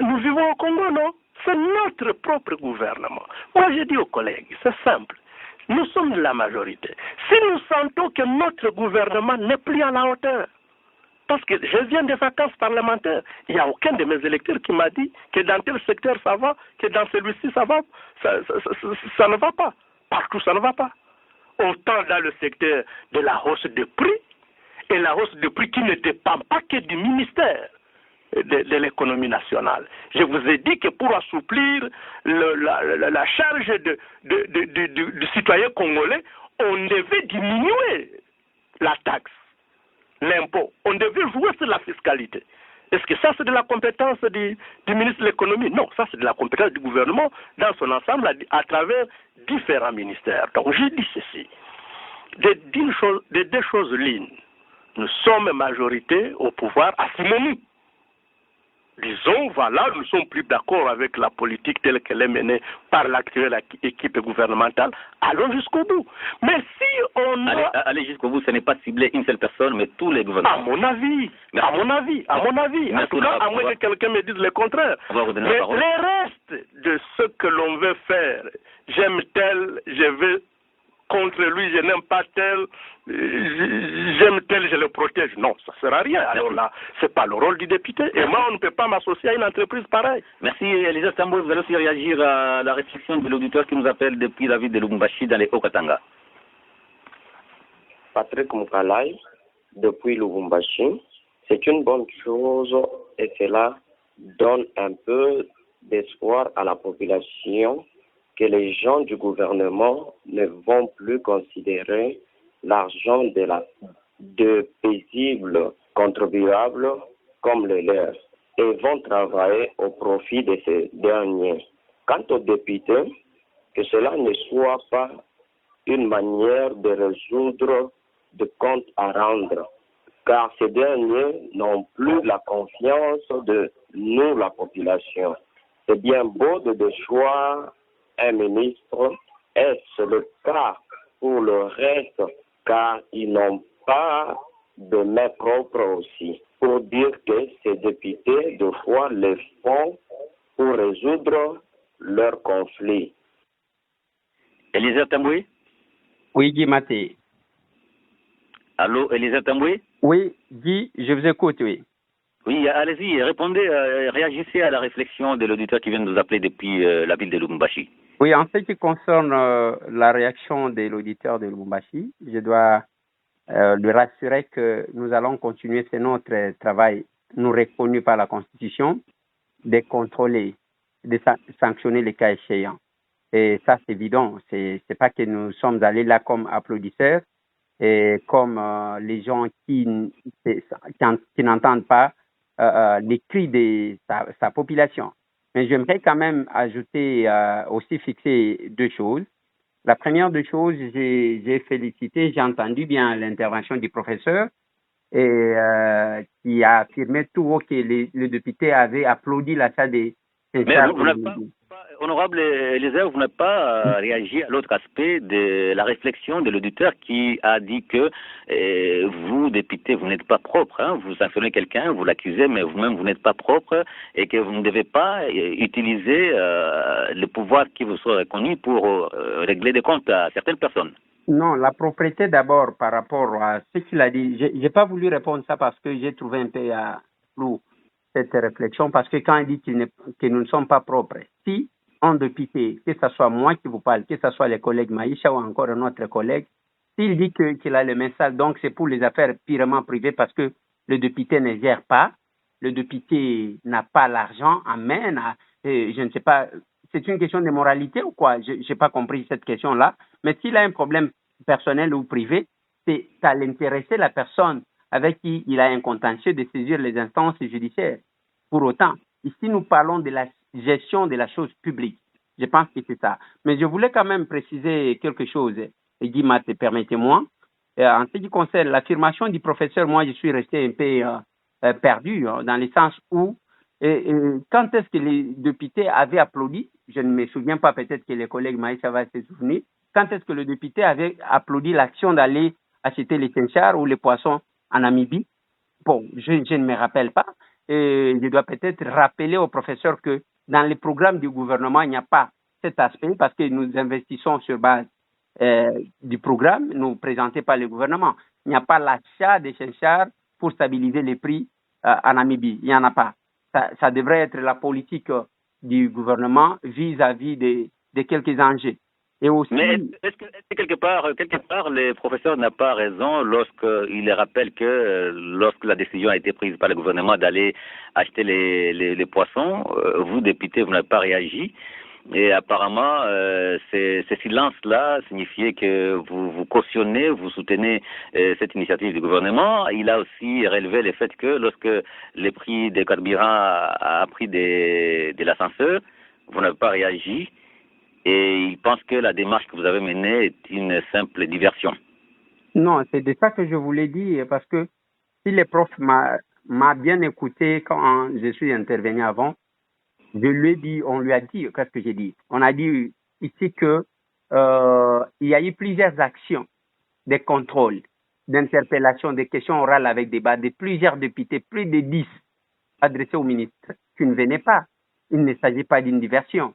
Nous vivons au Congo, non? C'est notre propre gouvernement. Moi, je dis aux collègues, c'est simple. Nous sommes de la majorité. Si nous sentons que notre gouvernement n'est plus à la hauteur, parce que je viens des vacances parlementaires, il n'y a aucun de mes électeurs qui m'a dit que dans tel secteur ça va, que dans celui-ci ça va, ça ne va pas. Partout ça ne va pas. Autant dans le secteur de la hausse de prix, et la hausse de prix qui ne dépend pas que du ministère de l'économie nationale. Je vous ai dit que pour assouplir la charge du citoyen congolais, on devait diminuer la taxe, l'impôt. On devait jouer sur la fiscalité. Est-ce que ça c'est de la compétence du ministre de l'économie? Non, ça c'est de la compétence du gouvernement dans son ensemble à travers différents ministères. Donc j'ai dit ceci. De deux choses l'une. Nous sommes majorité au pouvoir, assumons-nous. Disons, voilà, nous ne sommes plus d'accord avec la politique telle qu'elle est menée par l'actuelle équipe gouvernementale. Allons jusqu'au bout. Mais si on allez jusqu'au bout, ce n'est pas ciblé une seule personne, mais tous les gouvernements. À mon avis. En tout cas, à moins que quelqu'un me dise le contraire. Mais le reste de ce que l'on veut faire, j'aime tel, je vais contre lui, je n'aime pas tel, j'aime tel, je le protège. Non, ça ne sert à rien. Alors là, ce n'est pas le rôle du député. Et moi, on ne peut pas m'associer à une entreprise pareille. Merci, Elisa Tambo. Vous allez aussi réagir à la réflexion de l'auditeur qui nous appelle depuis la ville de Lubumbashi dans les Haut-Katanga. Patrick Moukalai, depuis Lubumbashi. C'est une bonne chose et cela donne un peu d'espoir à la population que les gens du gouvernement ne vont plus considérer l'argent de paisibles contribuables comme le leur et vont travailler au profit de ces derniers. Quant aux députés, que cela ne soit pas une manière de résoudre de comptes à rendre, car ces derniers n'ont plus la confiance de nous, la population. C'est bien beau de déchoir un ministre, est-ce le cas pour le reste, car ils n'ont pas de main propre aussi, pour dire que ces députés, de fois, les font pour résoudre leurs conflits. Elisa Tamboué? Oui, Guy Maté. Allô, Elisa Tamboué? Oui, Guy, je vous écoute, oui. Oui, allez-y, répondez, réagissez à la réflexion de l'auditeur qui vient de nous appeler depuis la ville de Lubumbashi. Oui, en ce qui concerne la réaction de l'auditeur de Lubumbashi, je dois lui rassurer que nous allons continuer, c'est notre travail, nous reconnu par la Constitution, de contrôler, de sanctionner les cas échéants. Et ça, c'est évident. C'est pas que nous sommes allés là comme applaudisseurs et comme les gens qui n'entendent pas les cris de sa population. Mais j'aimerais quand même ajouter, aussi fixer deux choses. La première des choses, j'ai félicité, j'ai entendu bien l'intervention du professeur et qui a affirmé tout haut que le député avait applaudi l'achat des... Mais vous n'avez pas, honorable Elisa, vous n'avez pas réagi à l'autre aspect de la réflexion de l'auditeur qui a dit que vous, député, vous n'êtes pas propre. Hein, vous sanctionnez quelqu'un, vous l'accusez, mais vous-même, vous n'êtes pas propre et que vous ne devez pas utiliser le pouvoir qui vous soit reconnu pour régler des comptes à certaines personnes. Non, la propriété d'abord par rapport à ce qu'il a dit. Je n'ai pas voulu répondre ça parce que j'ai trouvé un peu flou cette réflexion, parce que quand il dit que nous ne sommes pas propres, si un député, que ce soit moi qui vous parle, que ce soit les collègues Maïcha ou encore un autre collègue, s'il dit qu'il a le message, donc c'est pour les affaires purement privées, parce que le député ne gère pas, le député n'a pas l'argent en main, je ne sais pas, c'est une question de moralité ou quoi? Je n'ai pas compris cette question-là. Mais s'il a un problème personnel ou privé, c'est à l'intéresser la personne avec qui il a un contentieux de saisir les instances judiciaires. Pour autant, ici nous parlons de la gestion de la chose publique. Je pense que c'est ça. Mais je voulais quand même préciser quelque chose. Et Guy Matt, permettez-moi. En ce qui concerne l'affirmation du professeur, moi je suis resté un peu perdu, dans le sens où quand est-ce que les députés avaient applaudi, je ne me souviens pas, peut-être que les collègues Maïssa va se souvenir, quand est-ce que le député avait applaudi l'action d'aller acheter les tinchards ou les poissons en Namibie? Bon, je ne me rappelle pas. Et je dois peut-être rappeler au professeur que dans les programmes du gouvernement, il n'y a pas cet aspect parce que nous investissons sur base du programme, nous présenté par le gouvernement. Il n'y a pas l'achat des tinchards pour stabiliser les prix en Namibie. Il n'y en a pas. Ça devrait être la politique du gouvernement vis-à-vis de quelques enjeux. Et aussi, mais est-ce que quelque part, le professeur n'a pas raison lorsqu'il rappelle que lorsque la décision a été prise par le gouvernement d'aller acheter les poissons, vous, député, vous n'avez pas réagi. Et apparemment, ces silences-là signifiaient que vous cautionnez, vous soutenez cette initiative du gouvernement. Il a aussi relevé le fait que lorsque les prix des carburants a pris de l'ascenseur, vous n'avez pas réagi. Et il pense que la démarche que vous avez menée est une simple diversion. Non, c'est de ça que je voulais dire, parce que si le prof m'a bien écouté quand je suis intervenu avant, je lui ai dit, on lui a dit, qu'est-ce que j'ai dit? On a dit ici que il y a eu plusieurs actions de contrôle, d'interpellation, des questions orales avec débat de plusieurs députés, plus de 10 adressés au ministre qui ne venaient pas. Il ne s'agit pas d'une diversion.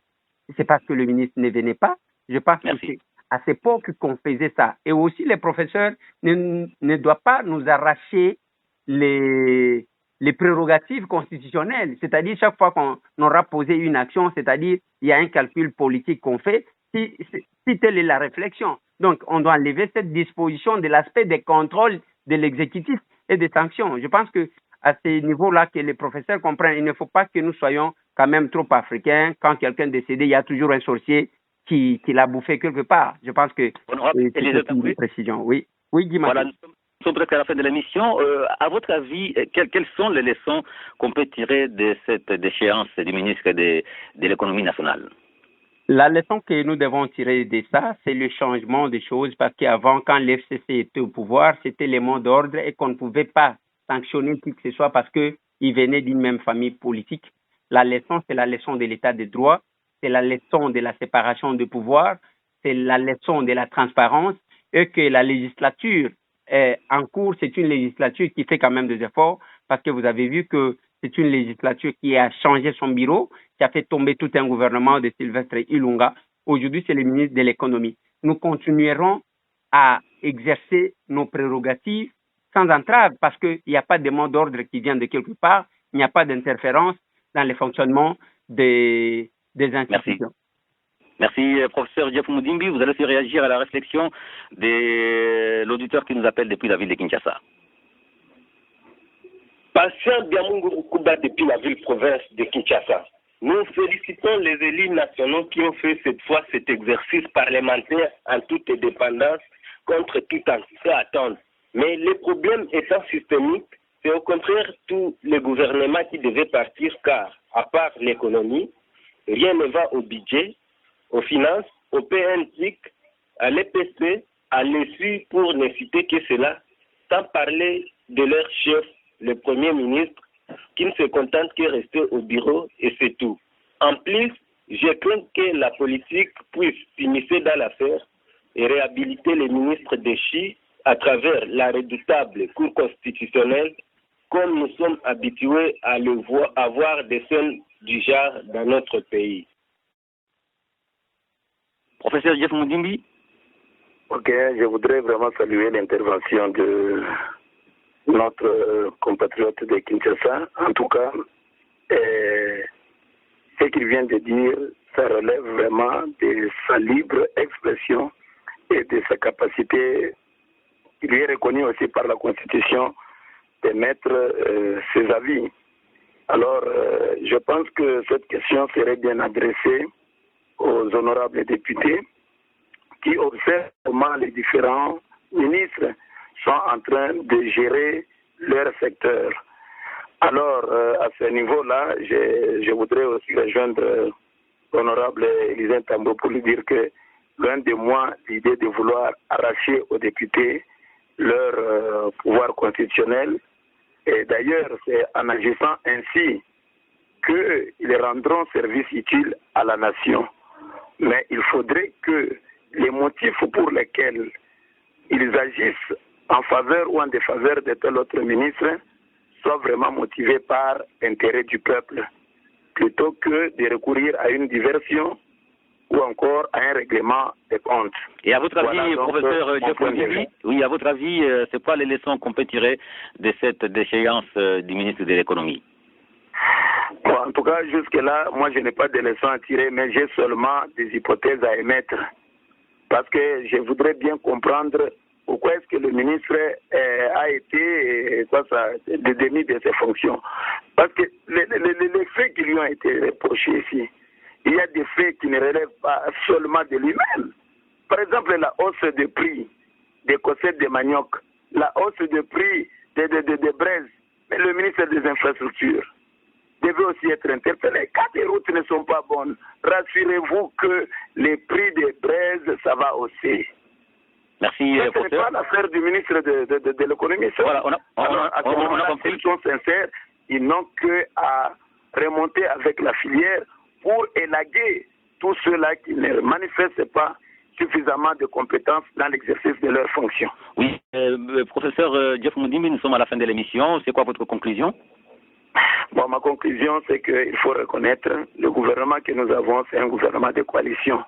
C'est parce que le ministre ne venait pas. Je pense que c'est à cette époque qu'on faisait ça. Et aussi, les professeurs ne doivent pas nous arracher les prérogatives constitutionnelles. C'est-à-dire, chaque fois qu'on aura posé une action, c'est-à-dire, il y a un calcul politique qu'on fait, si telle est la réflexion. Donc, on doit enlever cette disposition de l'aspect des contrôles de l'exécutif et des sanctions. Je pense que à ce niveau-là, que les professeurs comprennent, il ne faut pas que nous soyons quand même trop africains. Quand quelqu'un est décédé, il y a toujours un sorcier qui l'a bouffé quelque part. Je pense que c'est une précision. Oui, Guy. Voilà, nous sommes presque à la fin de l'émission. À votre avis, quelles sont les leçons qu'on peut tirer de cette déchéance du ministre de l'économie nationale? La leçon que nous devons tirer de ça, c'est le changement des choses, parce qu'avant, quand l'FCC était au pouvoir, c'était les mots d'ordre et qu'on ne pouvait pas sanctionner qui que ce soit parce qu'ils venaient d'une même famille politique. La leçon, c'est la leçon de l'état de droit, c'est la leçon de la séparation de pouvoir, c'est la leçon de la transparence, et que la législature en cours, c'est une législature qui fait quand même des efforts, parce que vous avez vu que c'est une législature qui a changé son bureau, qui a fait tomber tout un gouvernement de Sylvestre Ilunga. Aujourd'hui, c'est le ministre de l'économie. Nous continuerons à exercer nos prérogatives sans entrave, parce qu'il n'y a pas de mot d'ordre qui vient de quelque part, il n'y a pas d'interférence dans le fonctionnement des institutions. Merci, professeur Jeff Moudimbi. Vous allez aussi réagir à la réflexion de l'auditeur qui nous appelle depuis la ville de Kinshasa. Patient Biamungu Ukuba depuis la ville-province de Kinshasa. Nous félicitons les élus nationaux qui ont fait cette fois cet exercice parlementaire en toute indépendance contre toute attente. Mais le problème étant systémique, c'est au contraire tout le gouvernement qui devait partir, car à part l'économie, rien ne va au budget, aux finances, au PNTIC, à l'EPC, à l'ESU, pour ne citer que cela, sans parler de leur chef, le Premier ministre, qui ne se contente que rester au bureau et c'est tout. En plus, je crains que la politique puisse s'immiscer dans l'affaire et réhabiliter les ministres déchus à travers la redoutable Cour constitutionnelle, comme nous sommes habitués à voir des scènes du genre dans notre pays. Professeur Jeff Moudimbi. Ok, je voudrais vraiment saluer l'intervention de notre compatriote de Kinshasa. En tout cas, ce qu'il vient de dire, ça relève vraiment de sa libre expression et de sa capacité, qui lui est reconnue aussi par la Constitution, de émettre ses avis. Alors, je pense que cette question serait bien adressée aux honorables députés qui observent comment les différents ministres sont en train de gérer leur secteur. Alors, à ce niveau-là, je voudrais aussi rejoindre l'honorable Élisée Tambo pour lui dire que loin de moi l'idée de vouloir arracher aux députés leur pouvoir constitutionnel. Et d'ailleurs, c'est en agissant ainsi qu'ils rendront service utile à la nation. Mais il faudrait que les motifs pour lesquels ils agissent en faveur ou en défaveur de tel autre ministre soient vraiment motivés par l'intérêt du peuple, plutôt que de recourir à une diversion ou encore à un règlement des comptes. Et à votre avis, Voilà, donc, professeur Diop, oui, à votre avis, c'est quoi les leçons qu'on peut tirer de cette déchéance du ministre de l'économie? Bon, en tout cas, jusque-là, moi, je n'ai pas de leçons à tirer, mais j'ai seulement des hypothèses à émettre. Parce que je voudrais bien comprendre pourquoi est-ce que le ministre a été démis de ses fonctions. Parce que les faits qui lui ont été reprochés ici, il y a des faits qui ne relèvent pas seulement de lui-même. Par exemple, la hausse de prix des cocettes de manioc, la hausse de prix des braises. Mais le ministre des Infrastructures devait aussi être interpellé. Quand les routes ne sont pas bonnes, rassurez-vous que les prix des braises, ça va hausser. Merci, ce n'est pas l'affaire du ministre de l'économie. Voilà, on a compris. S'ils sont sincères, ils n'ont qu'à remonter avec la filière pour élaguer tous ceux-là qui ne manifestent pas suffisamment de compétences dans l'exercice de leurs fonctions. Oui, professeur Jeff Moudimbi, nous sommes à la fin de l'émission. C'est quoi votre conclusion? Bon, ma conclusion, c'est qu'il faut reconnaître le gouvernement que nous avons, c'est un gouvernement de coalition.